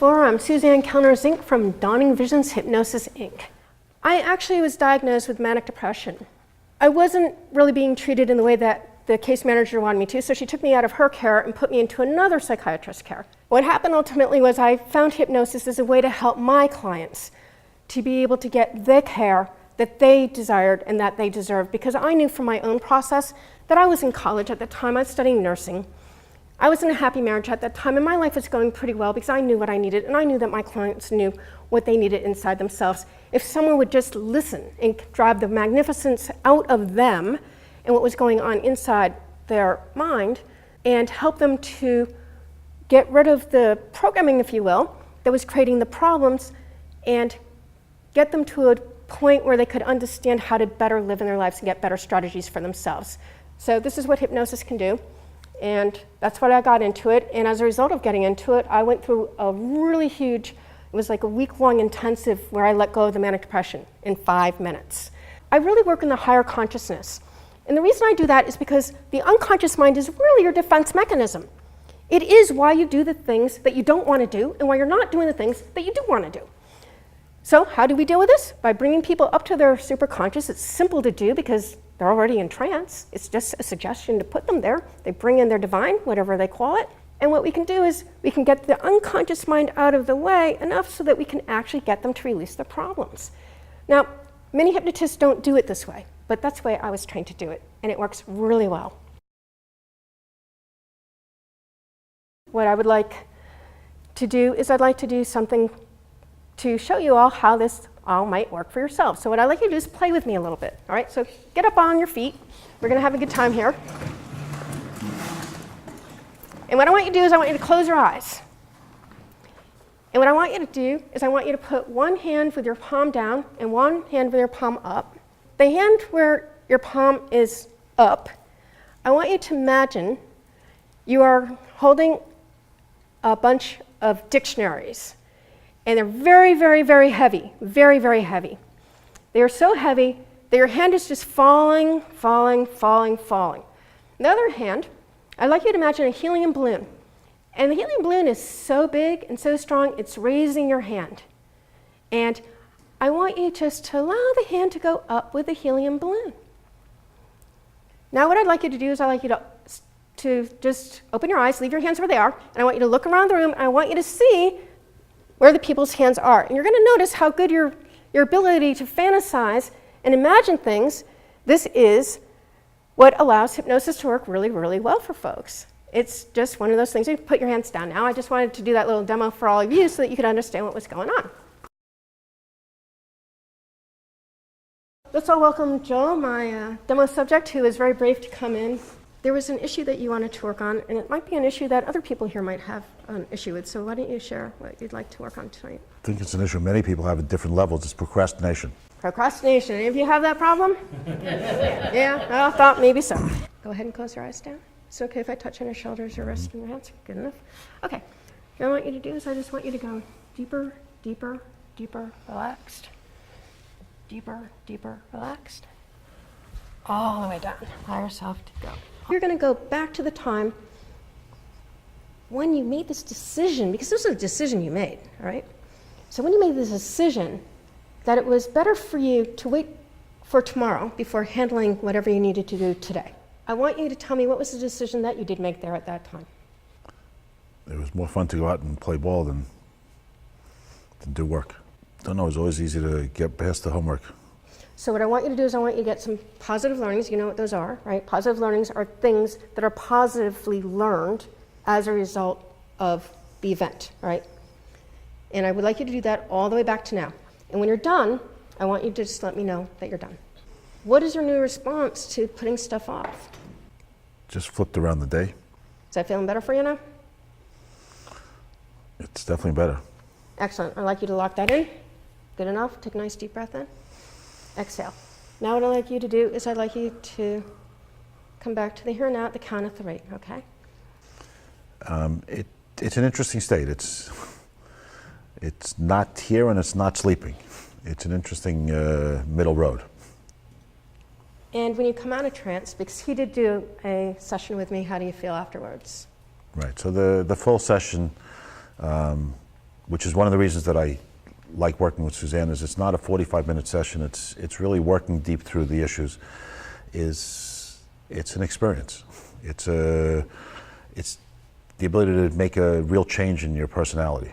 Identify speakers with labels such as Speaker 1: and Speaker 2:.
Speaker 1: before, I'm Suzanne Kellner-Zinck from Dawning Vision's Hypnosis, Inc. I actually was diagnosed with manic depression. I wasn't really being treated in the way that the case manager wanted me to, so she took me out of her care and put me into another psychiatrist's care. What happened ultimately was I found hypnosis as a way to help my clients to be able to get the care that they desired and that they deserved, because I knew from my own process that I was in college at the time. I was studying nursing. I was in a happy marriage at that time, and my life was going pretty well because I knew what I needed, and I knew that my clients knew what they needed inside themselves. If someone would just listen and drive the magnificence out of them and what was going on inside their mind, and help them to get rid of the programming, if you will, that was creating the problems, and get them to a point where they could understand how to better live in their lives and get better strategies for themselves. So this is what hypnosis can do, and that's what I got into it. And as a result of getting into it, I went through a really huge, it was like a week-long intensive where I let go of the manic depression in 5 minutes. I really work in the higher consciousness. And the reason I do that is because the unconscious mind is really your defense mechanism. It is why you do the things that you don't want to do and why you're not doing the things that you do want to do. So how do we deal with this? By bringing people up to their superconscious. It's simple to do because they're already in trance. It's just a suggestion to put them there. They bring in their divine, whatever they call it. And what we can do is we can get the unconscious mind out of the way enough so that we can actually get them to release their problems. Now, many hypnotists don't do it this way, but that's the way I was trained to do it, and it works really well. What I would like to do is I'd like to do something to show you all how this all might work for yourself. So what I'd like you to do is play with me a little bit, all right? So get up on your feet. We're gonna have a good time here. And what I want you to do is I want you to close your eyes. And what I want you to do is I want you to put one hand with your palm down and one hand with your palm up. The hand where your palm is up, I want you to imagine you are holding a bunch of dictionaries. And they're very, very, very heavy, very, very heavy. They are so heavy that your hand is just falling, falling, falling, falling. On the other hand, I'd like you to imagine a helium balloon. And the helium balloon is so big and so strong, it's raising your hand. And I want you just to allow the hand to go up with the helium balloon. Now what I'd like you to do is I'd like you to just open your eyes, leave your hands where they are, and I want you to look around the room, and I want you to see where the people's hands are. And you're going to notice how good your ability to fantasize and imagine things, this is what allows hypnosis to work really, really well for folks. It's just one of those things. You can put your hands down now. I just wanted to do that little demo for all of you so that you could understand what was going on. Let's all welcome Joel, my demo subject, who is very brave to come in. There was an issue that you wanted to work on, and it might be an issue that other people here might have an issue with. So why don't you share what you'd like to work on tonight?
Speaker 2: I think it's an issue many people have at different levels. It's procrastination.
Speaker 1: Procrastination. Any of you have that problem? Yeah, I thought maybe so. Go ahead and close your eyes down. Is it okay if I touch on your shoulders, your wrists, and your hands? Good enough? Okay. What I want you to do is I just want you to go deeper, deeper, deeper, relaxed. Deeper, deeper, relaxed. All the way down. Allow yourself to go. You're going to go back to the time when you made this decision, because this was a decision you made, all right? So when you made this decision that it was better for you to wait for tomorrow before handling whatever you needed to do today, I want you to tell me what was the decision that you did make there at that time.
Speaker 2: It was more fun to go out and play ball than do work. Don't know, it was always easy to get past the homework.
Speaker 1: So what I want you to do is I want you to get some positive learnings. You know what those are, right? Positive learnings are things that are positively learned as a result of the event, right? And I would like you to do that all the way back to now. And when you're done, I want you to just let me know that you're done. What is your new response to putting stuff off?
Speaker 2: Just flipped around the day.
Speaker 1: Is that feeling better for you now?
Speaker 2: It's definitely better.
Speaker 1: Excellent. I'd like you to lock that in. Good enough. Take a nice deep breath in. Exhale. Now what I'd like you to do is I'd like you to come back to the here and now at the count of 3, okay?
Speaker 2: It's an interesting state. It's not here and it's not sleeping. It's an interesting middle road.
Speaker 1: And when you come out of trance, because he did do a session with me, how do you feel afterwards?
Speaker 2: Right, so the full session which is one of the reasons that I like working with Suzanne, is it's not a 45-minute session. It's really working deep through the issues. It's an experience. It's the ability to make a real change in your personality.